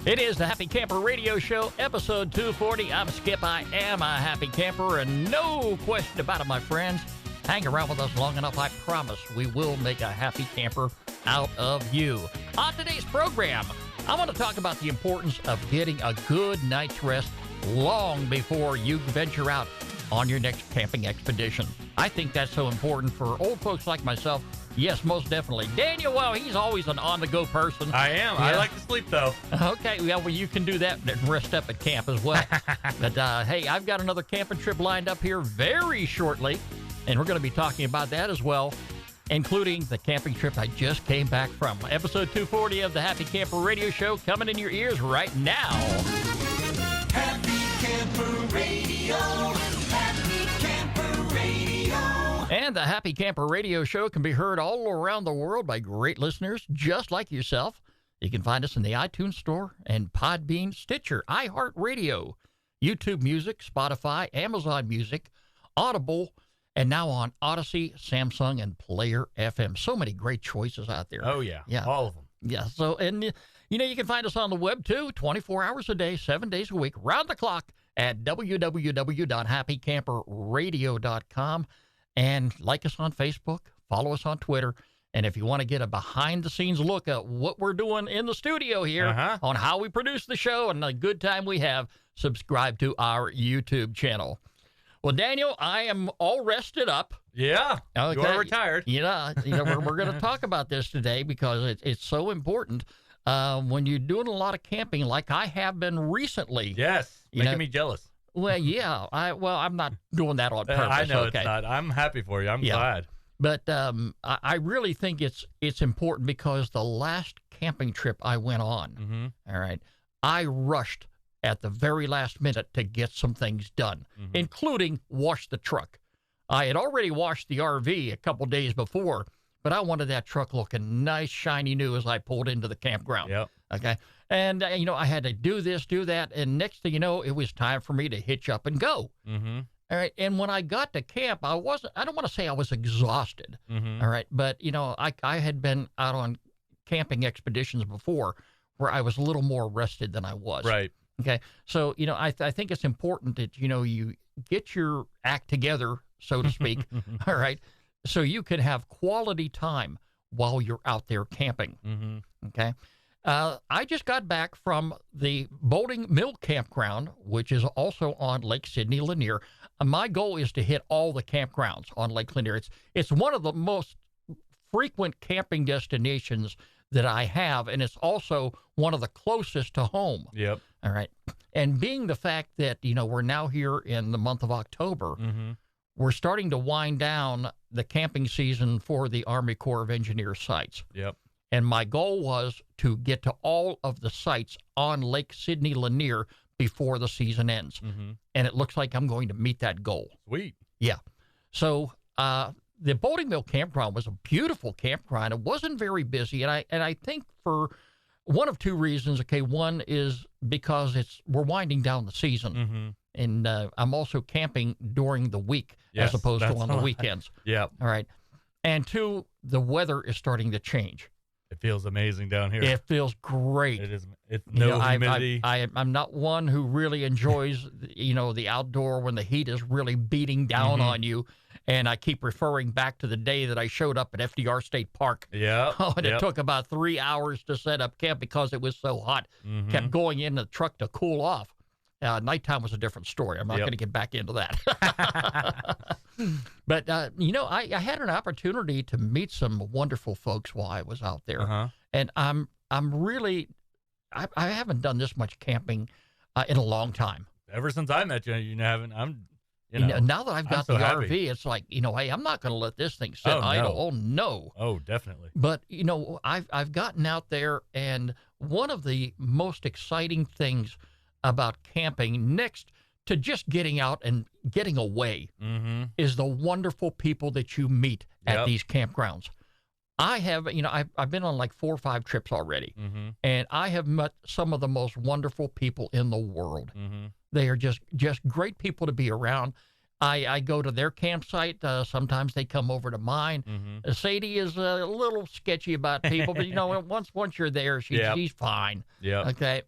It is the Happy Camper Radio Show, episode 240. I'm Skip. I am a happy camper, and no question about it, my friends. Hang around with us long enough, I promise we will make a happy camper out of you. On today's program, I want to talk about the importance of getting a good night's rest long before you venture out on your next camping expedition. I think that's so important for old folks like myself. Yes, most definitely. Daniel, well, he's always an on-the-go person. I am. Yeah. I like to sleep, though. Okay, yeah, well, you can do that and rest up at camp as well. But, hey, I've got another camping trip lined up here very shortly, and we're going to be talking about that as well, including the camping trip I just came back from. Episode 240 of the Happy Camper Radio Show coming in your ears right now. Happy Camper Radio. Happy Camper Radio. And the Happy Camper Radio Show can be heard all around the world by great listeners just like yourself. You can find us in the iTunes Store and Podbean, Stitcher, iHeartRadio, YouTube Music, Spotify, Amazon Music, Audible, and now on Odyssey, Samsung, and Player FM. So many great choices out there. Oh, yeah. All of them. Yeah. So, and, you know, you can find us on the web, too, 24 hours a day, 7 days a week, round the clock at www.happycamperradio.com. And like us on Facebook, follow us on Twitter. And if you want to get a behind-the-scenes look at what we're doing in the studio here on how we produce the show and the good time we have, subscribe to our YouTube channel. Well, Daniel, I am all rested up. Yeah, Okay. you are retired. Yeah, we're going to talk about this today because it's so important when you're doing a lot of camping like I have been recently. Yes, making me jealous. Well, yeah. I'm not doing that on purpose. I know okay? it's not. I'm happy for you. I'm glad. But I really think it's important because the last camping trip I went on, all right, I rushed at the very last minute to get some things done, including wash the truck. I had already washed the RV a couple days before, but I wanted that truck looking nice, shiny new as I pulled into the campground. Yep. Okay. And, I had to do this, do that. And next thing you know, it was time for me to hitch up and go. Mm-hmm. All right. And when I got to camp, I don't want to say I was exhausted. All right. But, I had been out on camping expeditions before where I was a little more rested than I was. Right. Okay. So, I think it's important that, you get your act together, so to speak. All right. So you can have quality time while you're out there camping. Okay. I just got back from the Boating Mill Campground, which is also on Lake Sidney Lanier. My goal is to hit all the campgrounds on Lake Lanier. It's one of the most frequent camping destinations that I have, and it's also one of the closest to home. Yep. All right. And being the fact that, we're now here in the month of October, we're starting to wind down the camping season for the Army Corps of Engineers sites. Yep. And my goal was to get to all of the sites on Lake Sidney Lanier before the season ends. And it looks like I'm going to meet that goal. Sweet. Yeah. So the Boating Mill Campground was a beautiful campground. It wasn't very busy. And I think for one of two reasons. Okay, one is because we're winding down the season. And I'm also camping during the week as opposed to on the weekends. Yeah. All right. And two, the weather is starting to change. It feels amazing down here. It feels great. It is. It's no humidity. I'm not one who really enjoys, the outdoor when the heat is really beating down on you. And I keep referring back to the day that I showed up at FDR State Park. Yeah. And it took about 3 hours to set up camp because it was so hot. Kept going in the truck to cool off. Nighttime was a different story. I'm not going to get back into that. But, I had an opportunity to meet some wonderful folks while I was out there. And I'm really, I haven't done this much camping in a long time. Ever since I met you, haven't. Now that I've got so the happy. RV, it's like, hey, I'm not going to let this thing sit idle. No. Oh, no. Oh, definitely. But, I've gotten out there, and one of the most exciting things about camping, next to just getting out and getting away, is the wonderful people that you meet at these campgrounds. I have, I've been on like 4 or 5 trips already, and I have met some of the most wonderful people in the world. They are just great people to be around. I go to their campsite. Sometimes they come over to mine. Sadie is a little sketchy about people, but once you're there, she's fine. Yeah. Okay.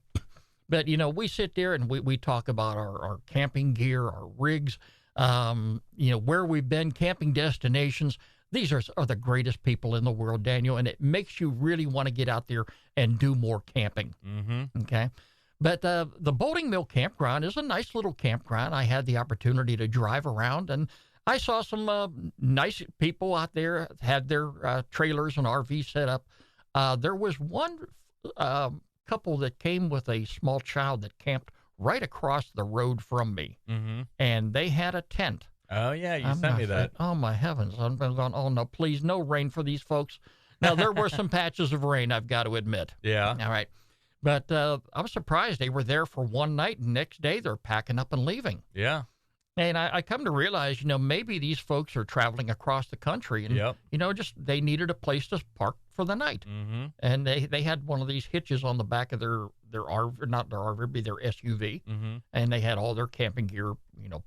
But, we sit there and we talk about our camping gear, our rigs, where we've been, camping destinations. These are the greatest people in the world, Daniel, and it makes you really want to get out there and do more camping. Mm-hmm. Okay. But the Boating Mill Campground is a nice little campground. I had the opportunity to drive around, and I saw some nice people out there had their trailers and RVs set up. There was one couple that came with a small child that camped right across the road from me, and they had a tent. Oh, yeah, you sent me that. Oh, my heavens. I'm going, oh, no, please, no rain for these folks. Now, there were some patches of rain, I've got to admit. Yeah. All right. But I was surprised they were there for one night, and next day they're packing up and leaving. Yeah. And I come to realize, maybe these folks are traveling across the country, and, just they needed a place to park for the night. Mm-hmm. And they had one of these hitches on the back of their RV, not their RV, but their SUV. Mm-hmm. And they had all their camping gear,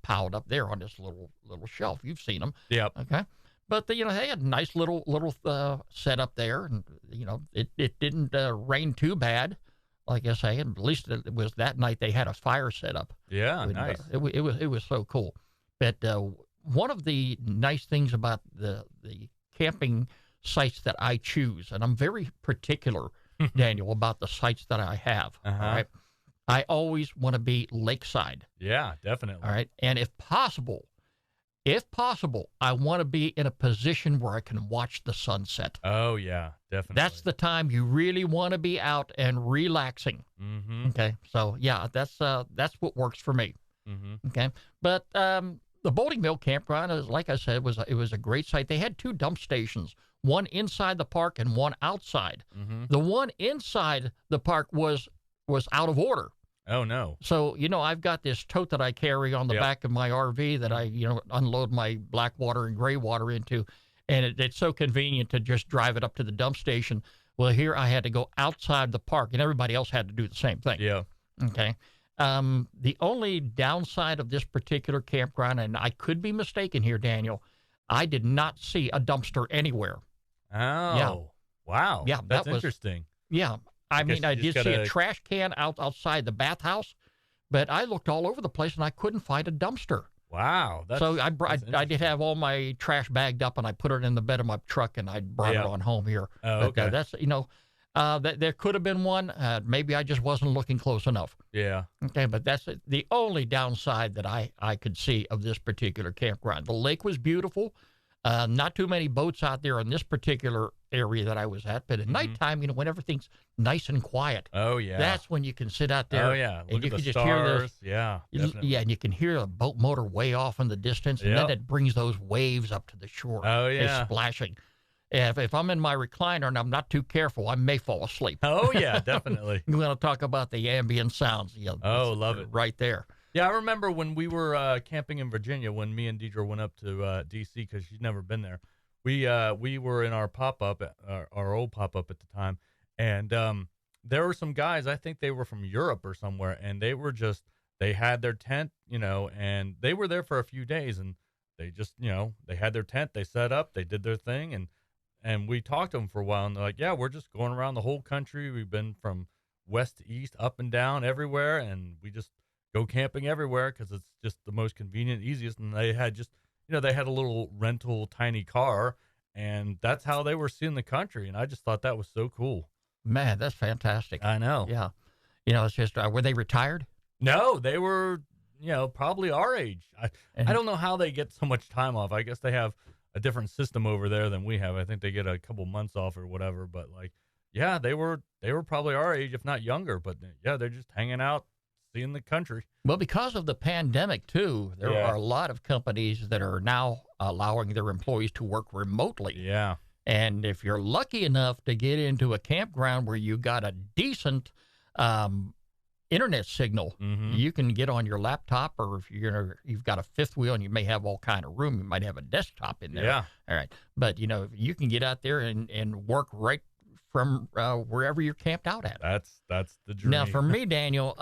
piled up there on this little shelf. You've seen them. Yep. Okay. But, they had a nice little setup there, and, it didn't rain too bad. Like I say, at least it was that night they had a fire set up. Yeah, nice. It was so cool. But one of the nice things about the camping sites that I choose, and I'm very particular, Daniel, about the sites that I have. Uh-huh. All right, I always want to be lakeside. Yeah, definitely. All right, and if possible, I want to be in a position where I can watch the sunset. Oh, yeah, definitely. That's the time you really want to be out and relaxing. Mm-hmm. Okay, so yeah, that's what works for me. Mm-hmm. Okay, but the Boating Mill Campground, is, like I said, it was a great site. They had two dump stations, one inside the park and one outside. Mm-hmm. The one inside the park was out of order. Oh, no. So, I've got this tote that I carry on the back of my RV that I, unload my black water and gray water into, and it's so convenient to just drive it up to the dump station. Well, here I had to go outside the park, and everybody else had to do the same thing. Yeah. Okay. The only downside of this particular campground, and I could be mistaken here, Daniel, I did not see a dumpster anywhere. Oh. Yeah. Wow. Yeah, That's that was interesting. Yeah. I guess mean, I you did just see gotta- a trash can outside the bathhouse, but I looked all over the place and I couldn't find a dumpster. Wow. So I that's did have all my trash bagged up and I put it in the bed of my truck and I brought it on home here. Oh, But okay. that's, there could have been one. Maybe I just wasn't looking close enough. Yeah. Okay, but that's the only downside that I could see of this particular campground. The lake was beautiful. Not too many boats out there in this particular area that I was at, but at nighttime, when everything's nice and quiet, Oh, yeah. that's when you can sit out there. Oh, yeah. and Look you at can the just stars. hear Yeah, definitely. yeah, and you can hear a boat motor way off in the distance, and then Yep. it brings those waves up to the shore. Oh, They're yeah. splashing. If I'm in my recliner and I'm not too careful, I may fall asleep. Oh, yeah, definitely. You want to talk about the ambient sounds? Oh, love it. Right there. Yeah, I remember when we were camping in Virginia, when me and Deidre went up to D.C. because she'd never been there. We were in our pop-up, our old pop-up at the time, and there were some guys, I think they were from Europe or somewhere, and they had their tent, and they were there for a few days, and they just, they had their tent, they set up, they did their thing, and we talked to them for a while, and they're like, yeah, we're just going around the whole country. We've been from west to east, up and down, everywhere, and we just go camping everywhere because it's just the most convenient, easiest, and they had just, they had a little rental tiny car, and that's how they were seeing the country. And I just thought that was so cool. Man, that's fantastic. I know. Yeah. It's just, were they retired? No, they were, probably our age. I don't know how they get so much time off. I guess they have a different system over there than we have. I think they get a couple months off or whatever. But yeah, they were probably our age, if not younger. But yeah, they're just hanging out, seeing the country. Well, because of the pandemic, too, there are a lot of companies that are now allowing their employees to work remotely. Yeah. And if you're lucky enough to get into a campground where you got a decent internet signal, you can get on your laptop, or if you've got a fifth wheel and you may have all kind of room, you might have a desktop in there. Yeah. All right. But, you can get out there and work right from wherever you're camped out at. That's the dream. Now, for me, Daniel,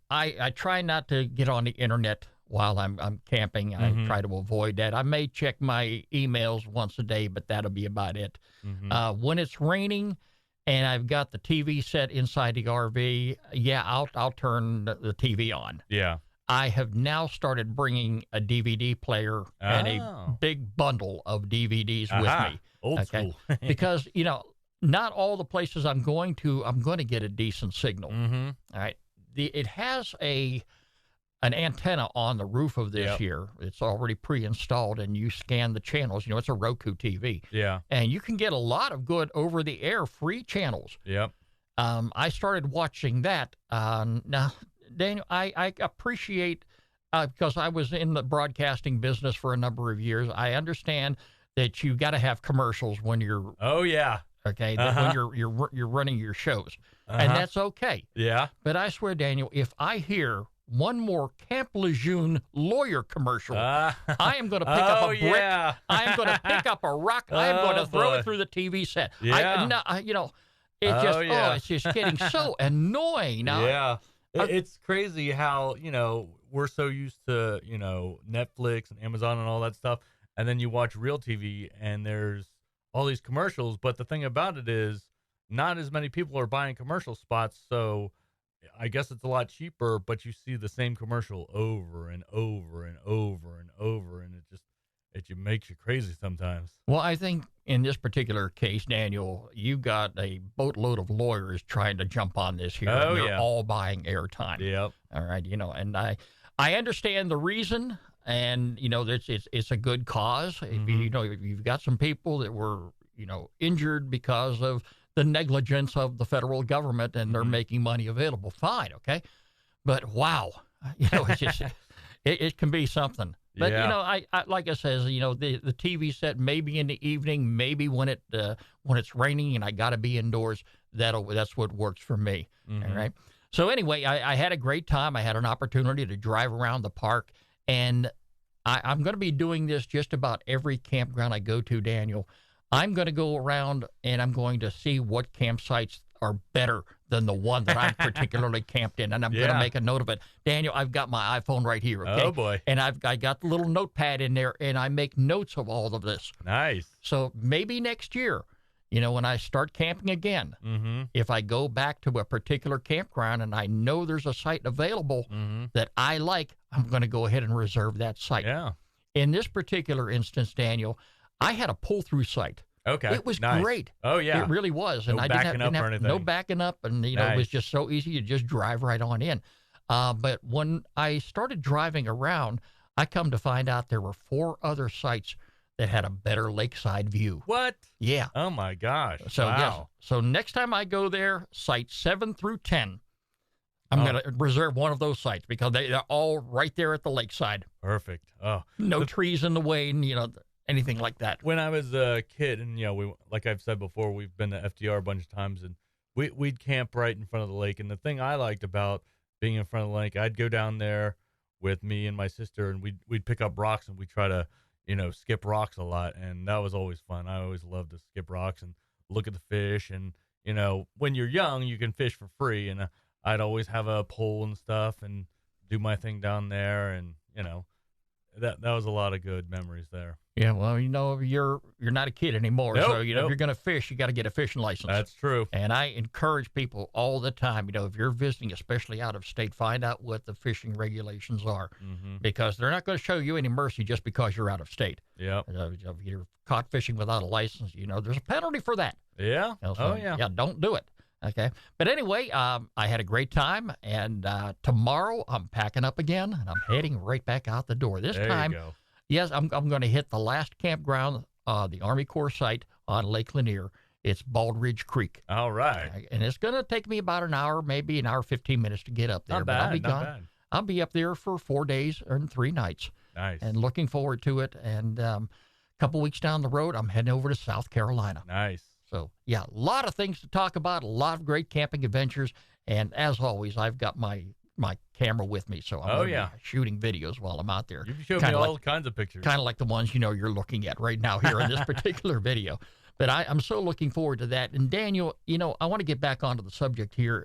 I try not to get on the internet while I'm camping. I try to avoid that. I may check my emails once a day, but that'll be about it. When it's raining and I've got the TV set inside the RV, yeah, I'll turn the TV on. Yeah. I have now started bringing a DVD player and a Oh. big bundle of DVDs with Aha. me. Old school. Because, not all the places I'm going to get a decent signal. Mm-hmm. All right. It has an antenna on the roof of this here. It's already pre-installed, and you scan the channels. It's a Roku TV. Yeah. And you can get a lot of good over-the-air free channels. Yep. I started watching that. Now, Daniel, I appreciate, because I was in the broadcasting business for a number of years, I understand that you got to have commercials when you're Oh yeah. okay, when you're running your shows, and that's okay. Yeah. But I swear, Daniel, if I hear one more Camp Lejeune lawyer commercial, I am going to pick up a brick. Yeah. I am going to pick up a rock. I am going to throw boy. it through the TV set. Yeah. It's just getting so annoying. Now, Yeah. It's crazy how, we're so used to, Netflix and Amazon and all that stuff. And then you watch real TV and there's all these commercials. But the thing about it is not as many people are buying commercial spots. So I guess it's a lot cheaper, but you see the same commercial over and over and over and over. And it makes you crazy sometimes. Well, I think in this particular case, Daniel, you got a boatload of lawyers trying to jump on this here. Oh, and they're yeah. all buying airtime. Yep. All right, and I understand the reason, and it's a good cause. Mm-hmm. You've got some people that were injured because of the negligence of the federal government, and they're Mm-hmm. making money available. Fine, okay, but wow, it's just it can be something. But Yeah. I like I says, the TV set maybe in the evening, maybe when it's raining and I got to be indoors. That's what works for me. Mm-hmm. All right. So anyway, I had a great time. I had an opportunity to drive around the park, and I'm going to be doing this just about every campground I go to, Daniel. I'm going to go around and I'm going to see what campsites are better than the one that I'm particularly camped in, and I'm going to make a note of it. Daniel, I've got my iPhone right here, okay? Oh, boy. And I got the little notepad in there, and I make notes of all of this. Nice. So maybe next year, when I start camping again, Mm-hmm. if I go back to a particular campground and I know there's a site available Mm-hmm. that I like, I'm going to go ahead and reserve that site. Yeah. In this particular instance, Daniel, I had a pull-through site. Okay. It was Nice. great. Oh, yeah. It really was. And No I backing up or no anything. backing up. And, it Nice. was just so easy. You just drive right on in. But when I started driving around, I come to find out there were 4 other sites that had a better lakeside view. What? Yeah. Oh, my gosh. So, wow. yes. So next time I go there, sites 7 through 10, I'm going to reserve one of those sites because they're all right there at the lakeside. Perfect. Oh, No trees in the way and, anything like that. when I was a kid, and we, like I've said before, we've been to FDR a bunch of times, and we'd camp right in front of the lake. And the thing I liked about being in front of the lake, I'd go down there with me and my sister, and we'd pick up rocks, and we'd try to skip rocks a lot, and that was always fun. I always loved to skip rocks and look at the fish, and when you're young, you can fish for free, and I'd always have a pole and stuff and do my thing down there, and that was a lot of good memories there. Yeah, well, you're not a kid anymore, Nope, so if nope. you're going to fish, you got to get a fishing license. That's true. And I encourage people all the time, if you're visiting, especially out of state, find out what the fishing regulations are, Mm-hmm. because they're not going to show you any mercy just because you're out of state. Yep. If you're caught fishing without a license, there's a penalty for that. Yeah. So, Oh, yeah. Yeah, don't do it. Okay. But anyway, I had a great time, and tomorrow I'm packing up again, and I'm heading right back out the door. This There time, you go. yes, I'm going to hit the last campground, the Army Corps site on Lake Lanier. It's Bald Ridge Creek. All right. And it's going to take me about an hour, maybe an hour, 15 minutes to get up there. Not but I'll bad. be Not gone. bad. I'll be up there for 4 days and 3 nights, Nice. and looking forward to it. And a couple weeks down the road, I'm heading over to South Carolina. Nice. So, yeah, a lot of things to talk about, a lot of great camping adventures. And as always, I've got my camera with me, so I'm gonna be shooting videos while I'm out there. You showed me Kinda all kinds of pictures. Kind of like the ones you're looking at right now here in this particular video. But I'm so looking forward to that. And Daniel, I want to get back onto the subject here,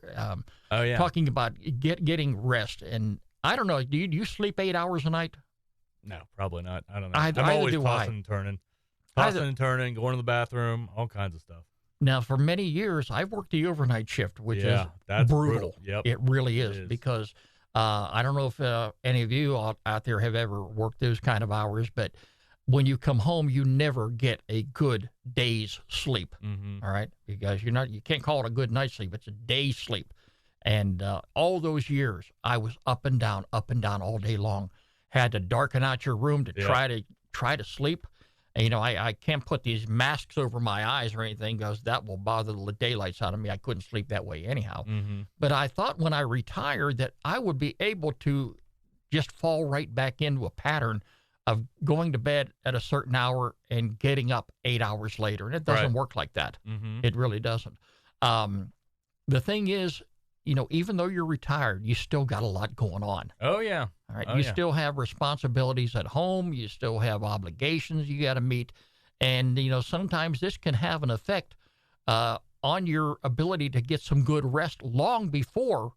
Oh, yeah. talking about getting rest. And I don't know, do you sleep 8 hours a night? No, probably not. I don't know. Either I'm always do I. tossing and turning. Tossing and turning, going to the bathroom, all kinds of stuff. Now, for many years, I've worked the overnight shift, which is that's brutal. Yep. It really It is, is. because I don't know if any of you out there have ever worked those kind of hours, but when you come home, you never get a good day's sleep. Mm-hmm. All right, because you can't call it a good night's sleep. It's a day's sleep. And all those years, I was up and down all day long. Had to darken out your room to try to sleep. And, you know, I can't put these masks over my eyes or anything, because that will bother the daylights out of me. I couldn't sleep that way anyhow. Mm-hmm. But I thought when I retired that I would be able to just fall right back into a pattern of going to bed at a certain hour and getting up 8 hours later. And it doesn't work like that. Mm-hmm. It really doesn't. The thing is, you know, even though you're retired, you still got a lot going on. Oh, yeah. All right. Oh, You yeah. still have responsibilities at home. You still have obligations you got to meet. And, you know, sometimes this can have an effect on your ability to get some good rest long before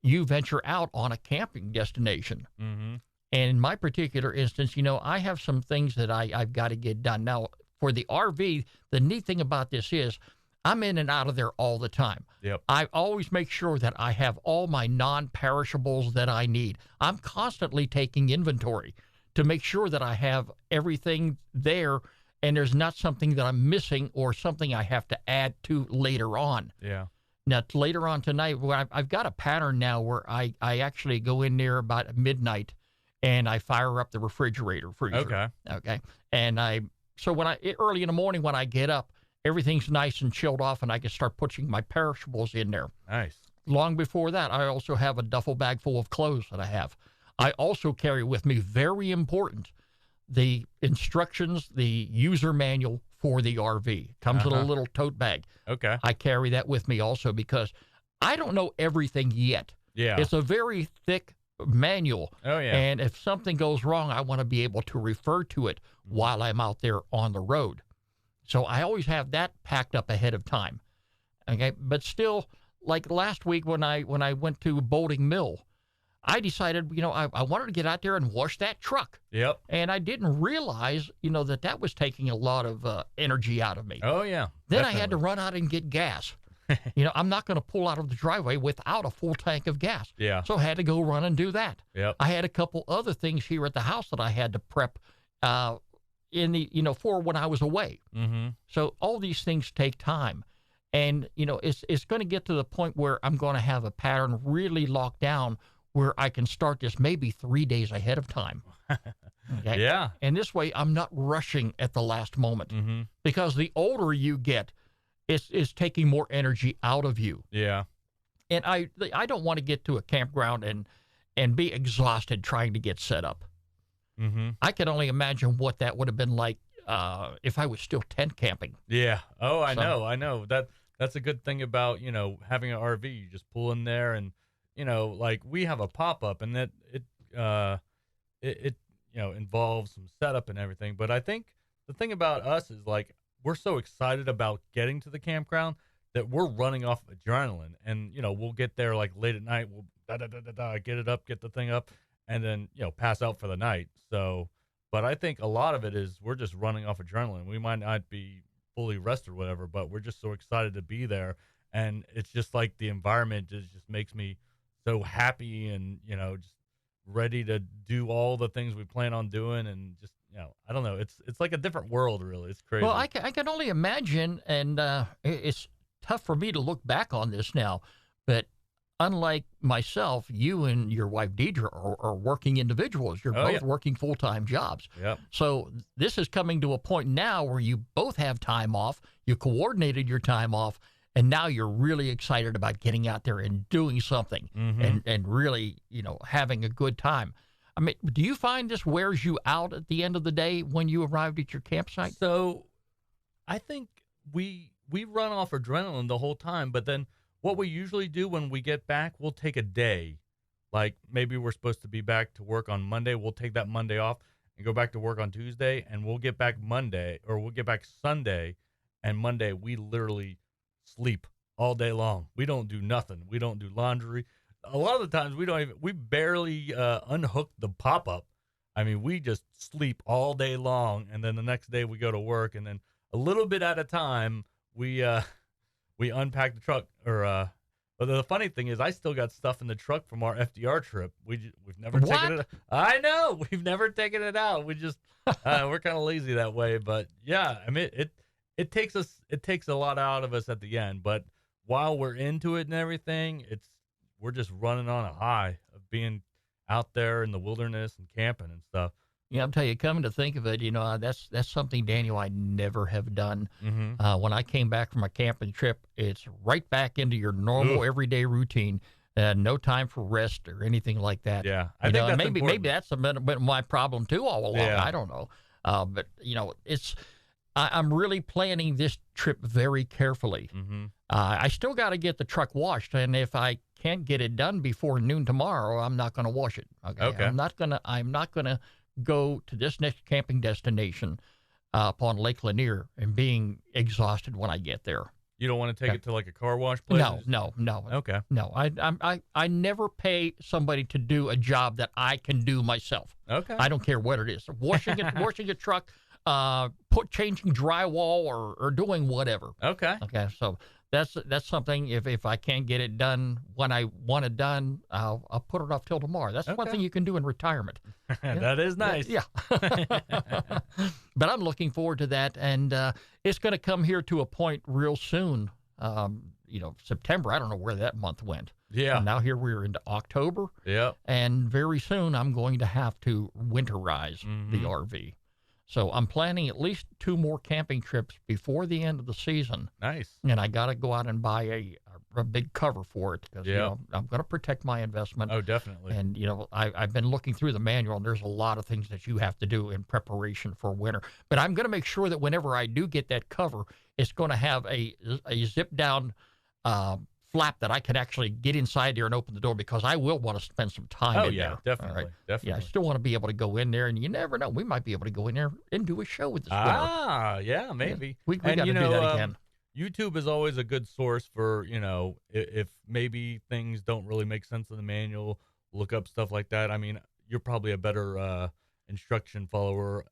you venture out on a camping destination. Mm-hmm. And in my particular instance, you know, I have some things that I've got to get done. Now, for the RV, the neat thing about this is I'm in and out of there all the time. Yep. I always make sure that I have all my non-perishables that I need. I'm constantly taking inventory to make sure that I have everything there and there's not something that I'm missing or something I have to add to later on. Yeah. Now, later on tonight, I've got a pattern now where I actually go in there about midnight and I fire up the refrigerator freezer. Okay. Okay. And early in the morning when I get up, everything's nice and chilled off, and I can start putting my perishables in there. Nice. Long before that, I also have a duffel bag full of clothes that I have. I also carry with me, very important, the instructions, the user manual for the RV. Comes in a little tote bag. Okay. I carry that with me also because I don't know everything yet. Yeah. It's a very thick manual. Oh, yeah. And if something goes wrong, I want to be able to refer to it while I'm out there on the road. So I always have that packed up ahead of time. Okay, but still, like last week when I went to Bolding Mill, I decided, you know, I wanted to get out there and wash that truck. Yep. And I didn't realize, you know, that was taking a lot of energy out of me. Oh, yeah. Then I had to run out and get gas. You know, I'm not going to pull out of the driveway without a full tank of gas. Yeah. So I had to go run and do that. Yep. I had a couple other things here at the house that I had to prep for when I was away. Mm-hmm. So all these things take time. And, you know, it's going to get to the point where I'm going to have a pattern really locked down where I can start this maybe 3 days ahead of time. Okay? Yeah. And this way I'm not rushing at the last moment. Mm-hmm. Because the older you get, it's taking more energy out of you. Yeah. And I don't want to get to a campground and be exhausted trying to get set up. Mm-hmm. I can only imagine what that would have been like if I was still tent camping. Yeah. Oh, I So- know. That's a good thing about, you know, having an RV. You just pull in there and, you know, like we have a pop-up and that it you know, involves some setup and everything. But I think the thing about us is like we're so excited about getting to the campground that we're running off adrenaline. And, you know, we'll get there like late at night. We'll get it up, get the thing up, and then, you know, pass out for the night. So, but I think a lot of it is we're just running off adrenaline. We might not be fully rested or whatever, but we're just so excited to be there. And it's just like the environment just makes me so happy and, you know, just ready to do all the things we plan on doing. And just, you know, I don't know. It's like a different world, really. It's crazy. Well, I can only imagine, and it's tough for me to look back on this now, but unlike myself, you and your wife, Deidre, are working individuals. You're both working full-time jobs. Yep. So this is coming to a point now where you both have time off, you coordinated your time off, and now you're really excited about getting out there and doing something and really, you know, having a good time. I mean, do you find this wears you out at the end of the day when you arrived at your campsite? So I think we run off adrenaline the whole time, but then what we usually do when we get back, we'll take a day. Like maybe we're supposed to be back to work on Monday. We'll take that Monday off and go back to work on Tuesday, and we'll get back Monday, or we'll get back Sunday, and Monday we literally sleep all day long. We don't do nothing. We don't do laundry. A lot of the times we barely unhook the pop-up. I mean, we just sleep all day long, and then the next day we go to work, and then a little bit at a time, we unpacked the truck, but the funny thing is, I still got stuff in the truck from our FDR trip. We've never taken it. I know we've never taken it out. We just we're kind of lazy that way. But yeah, I mean it takes a lot out of us at the end. But while we're into it and everything, we're just running on a high of being out there in the wilderness and camping and stuff. Yeah, I'm telling you, coming to think of it, that's something, Daniel, I never have done. Mm-hmm. When I came back from a camping trip, it's right back into your normal everyday routine. No time for rest or anything like that. Yeah, I think that's maybe important. maybe that's a bit of my problem too all along. Yeah. I don't know, but I'm really planning this trip very carefully. Mm-hmm. I still got to get the truck washed, and if I can't get it done before noon tomorrow, I'm not going to wash it. Okay. I'm not gonna go to this next camping destination upon Lake Lanier and being exhausted when I get there. You don't want to take it to like a car wash place? No. Okay. No, I never pay somebody to do a job that I can do myself. Okay. I don't care what it is. Washing a truck, changing drywall or doing whatever. Okay. Okay. So that's something, if I can't get it done when I want it done, I'll put it off till tomorrow. That's one thing you can do in retirement. That is nice. Yeah. But I'm looking forward to that, and it's going to come here to a point real soon. September, I don't know where that month went. Yeah. And now here we're into October. Yeah. And very soon I'm going to have to winterize the Mm-hmm. RV. So I'm planning at least 2 more camping trips before the end of the season. Nice. And I got to go out and buy a big cover for it because I'm going to protect my investment. Oh, definitely. And, I've been looking through the manual, and there's a lot of things that you have to do in preparation for winter. But I'm going to make sure that whenever I do get that cover, it's going to have a zip-down flap that I can actually get inside there and open the door, because I will want to spend some time in there. Definitely. All right? Definitely. Yeah, I still want to be able to go in there, and you never know. We might be able to go in there and do a show with this winter. Yeah, maybe. Yeah, we got to do that again. YouTube is always a good source for, if maybe things don't really make sense in the manual, look up stuff like that. I mean, you're probably a better instruction follower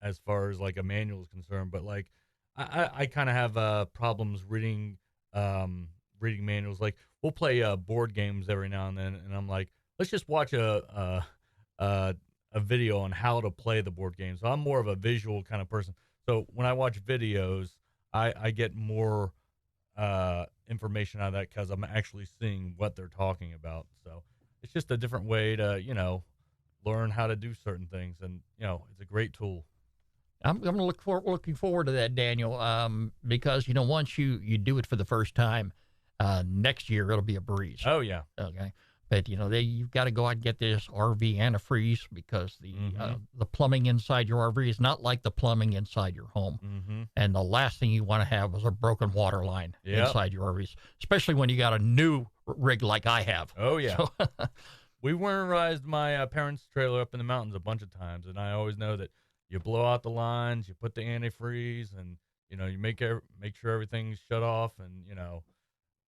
as far as like a manual is concerned, but like I kind of have problems reading manuals. Like we'll play board games every now and then, and I'm like, let's just watch a video on how to play the board game. So I'm more of a visual kind of person. So when I watch videos, I get more information out of that because I'm actually seeing what they're talking about. So it's just a different way to, learn how to do certain things. And, it's a great tool. I'm looking forward to that, Daniel, because, once you do it for the first time, next year it'll be a breeze. Oh, yeah. Okay. But, you've got to go out and get this RV antifreeze, because the plumbing inside your RV is not like the plumbing inside your home. Mm-hmm. And the last thing you want to have is a broken water line inside your RVs, especially when you got a new rig like I have. Oh, yeah. So, we winterized my parents' trailer up in the mountains a bunch of times, and I always know that you blow out the lines, you put the antifreeze, and, you make sure everything's shut off and,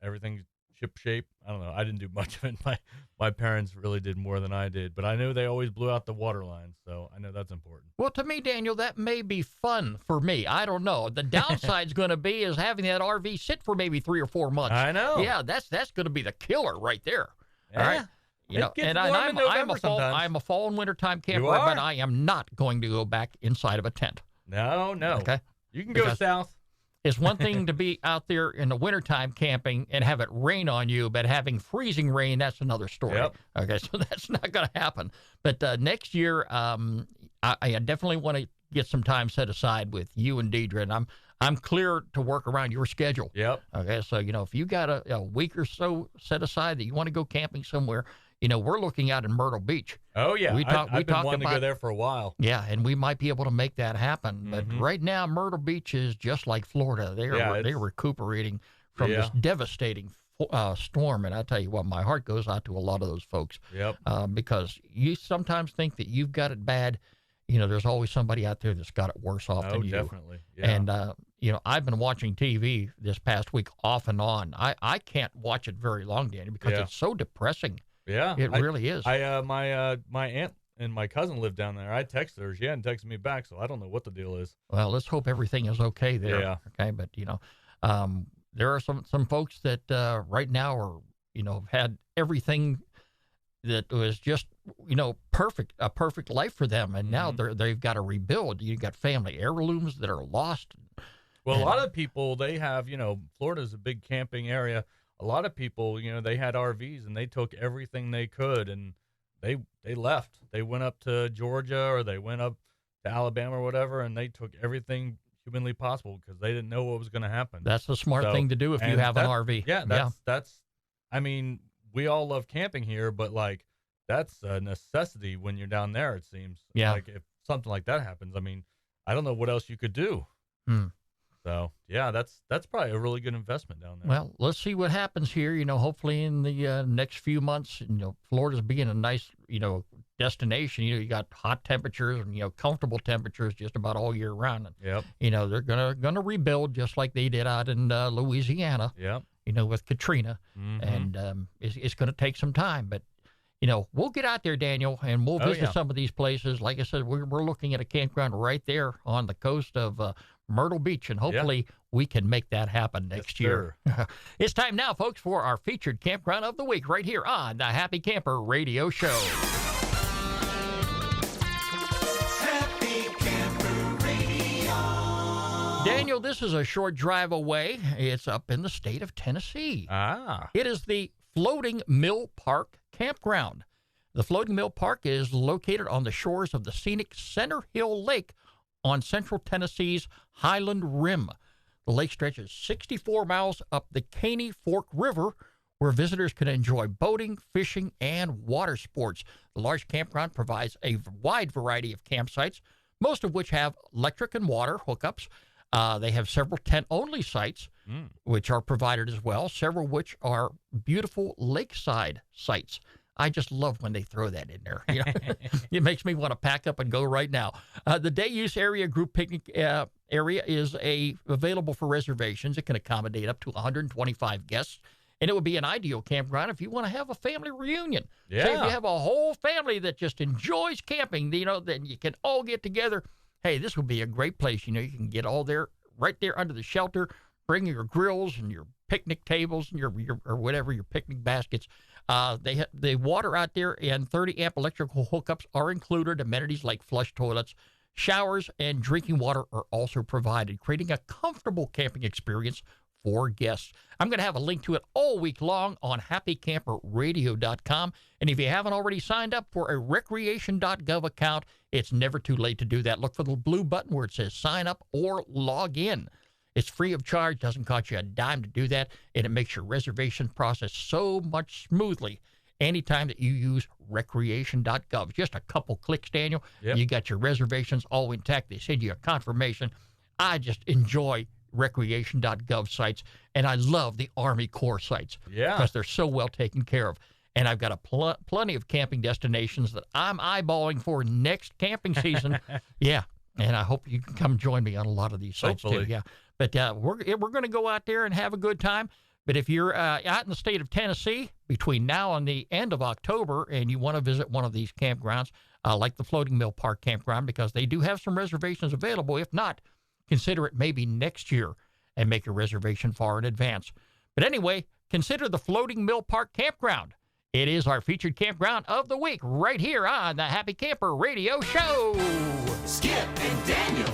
everything's ship shape. I don't know. I didn't do much of it. My parents really did more than I did, but I knew they always blew out the water lines, so I know that's important. well, to me, Daniel, that may be fun for me. I don't know. The downside's going to be is having that RV sit for maybe 3 or 4 months. I know. Yeah, that's going to be the killer right there. Yeah. All right. It gets warm in November sometimes. I'm a fall and wintertime camper, You are? but I am not going to go back inside of a tent. No. Okay. You can go Because- south. It's one thing to be out there in the wintertime camping and have it rain on you, but having freezing rain, that's another story. Yep. Okay, so that's not going to happen. But next year, I definitely want to get some time set aside with you and Deidre, and I'm clear to work around your schedule. Yep. Okay, so, if you got a week or so set aside that you want to go camping somewhere, we're looking out in Myrtle Beach. Oh, yeah. I've been wanting to go about- there for a while. Yeah, and we might be able to make that happen. But Mhm. right now, Myrtle Beach is just like Florida. They're recuperating from this devastating storm. And I tell you what, my heart goes out to a lot of those folks. Yep. Because you sometimes think that you've got it bad. There's always somebody out there that's got it worse off Oh, than you. definitely. Yeah. And, I've been watching TV this past week off and on. I can't watch it very long, Danny, because Yeah. it's so depressing. yeah. It really is. My aunt and my cousin lived down there. I texted her. She hadn't texted me back, so I don't know what the deal is. Well, let's hope everything is okay there. Yeah. Okay, but There are some folks that right now are, have had everything that was just, a perfect life for them, and now they've got to rebuild. You got family heirlooms that are lost. Well, a lot of people, they have, Florida's a big camping area. A lot of people, they had RVs and they took everything they could and they left. They went up to Georgia or they went up to Alabama or whatever, and they took everything humanly possible because they didn't know what was going to happen. That's the smart thing to do if you have an RV. Yeah, that's. I mean, we all love camping here, but like that's a necessity when you're down there. It seems. Yeah. Like if something like that happens, I mean, I don't know what else you could do. So yeah, that's probably a really good investment down there. Well, let's see what happens here. Hopefully in the next few months, Florida's being a nice, destination. You got hot temperatures and comfortable temperatures just about all year round. And, Yep. They're gonna rebuild just like they did out in Louisiana. Yep. With Katrina, and it's going to take some time, but we'll get out there, Daniel, and we'll visit some of these places. Like I said, we're looking at a campground right there on the coast of Myrtle Beach, and hopefully we can make that happen next year. It's time now, folks, for our featured campground of the week right here on the Happy Camper Radio Show. Happy Camper Radio. Daniel, this is a short drive away. It's up in the state of Tennessee. It is the Floating Mill Park Campground. The Floating Mill Park is located on the shores of the scenic Center Hill Lake on central Tennessee's Highland Rim. The lake stretches 64 miles up the Caney Fork River, where visitors can enjoy boating, fishing, and water sports. The large campground provides a wide variety of campsites, most of which have electric and water hookups. They have several tent-only sites, which are provided as well, several which are beautiful lakeside sites. I just love when they throw that in there. It makes me want to pack up and go right now. The day use area group picnic area is available for reservations. It can accommodate up to 125 guests, and it would be an ideal campground if you want to have a family reunion. Yeah. Say if you have a whole family that just enjoys camping, then you can all get together. Hey, this would be a great place. You can get all there, right there under the shelter. Bring your grills and your picnic tables and your or whatever, your picnic baskets. They have the water out there, and 30-amp electrical hookups are included. Amenities like flush toilets, showers, and drinking water are also provided, creating a comfortable camping experience for guests. I'm going to have a link to it all week long on happycamperradio.com. And if you haven't already signed up for a recreation.gov account, it's never too late to do that. Look for the blue button where it says sign up or log in. It's free of charge, doesn't cost you a dime to do that, and it makes your reservation process so much smoothly anytime that you use recreation.gov. Just a couple clicks, Daniel. Yep. You got your reservations all intact. They send you a confirmation. I just enjoy recreation.gov sites, and I love the Army Corps sites because they're so well taken care of. And I've got plenty of camping destinations that I'm eyeballing for next camping season. Yeah, and I hope you can come join me on a lot of these sites too. Yeah. But we're going to go out there and have a good time. But if you're out in the state of Tennessee between now and the end of October and you want to visit one of these campgrounds, like the Floating Mill Park Campground, because they do have some reservations available. If not, consider it maybe next year and make a reservation far in advance. But anyway, consider the Floating Mill Park Campground. It is our featured campground of the week right here on the Happy Camper Radio Show. Skip and Daniel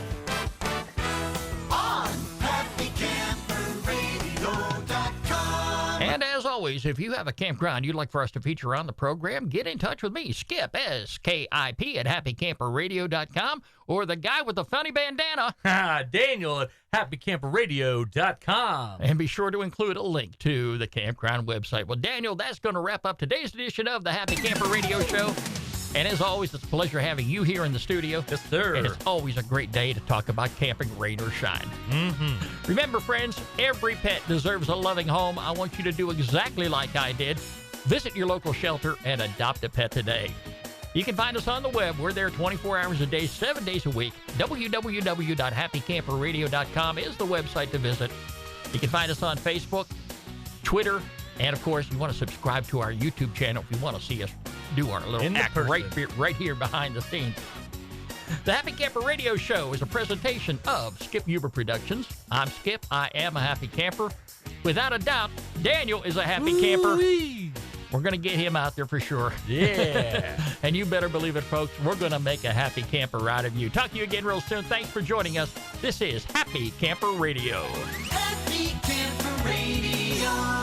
on happycamperradio.com. And as always, if you have a campground you'd like for us to feature on the program, get in touch with me, Skip, S-K-I-P, at happycamperradio.com, or the guy with the funny bandana, Daniel at happycamperradio.com. and be sure to include a link to the campground website. Well, Daniel, that's going to wrap up today's edition of the Happy Camper Radio Show. And as always, it's a pleasure having you here in the studio. Yes, sir. And it's always a great day to talk about camping, rain or shine. Remember, friends, every pet deserves a loving home. I want you to do exactly like I did. Visit your local shelter and adopt a pet today. You can find us on the web. We're there 24 hours a day, 7 days a week. www.happycamperradio.com is the website to visit. You can find us on Facebook, Twitter, and, of course, you want to subscribe to our YouTube channel if you want to see us do our little act right here behind the scenes. The Happy Camper Radio Show is a presentation of Skip Huber Productions. I'm Skip. I am a happy camper. Without a doubt, Daniel is a happy camper. We're going to get him out there for sure. Yeah. And you better believe it, folks. We're going to make a happy camper out of you. Talk to you again real soon. Thanks for joining us. This is Happy Camper Radio. Happy Camper Radio.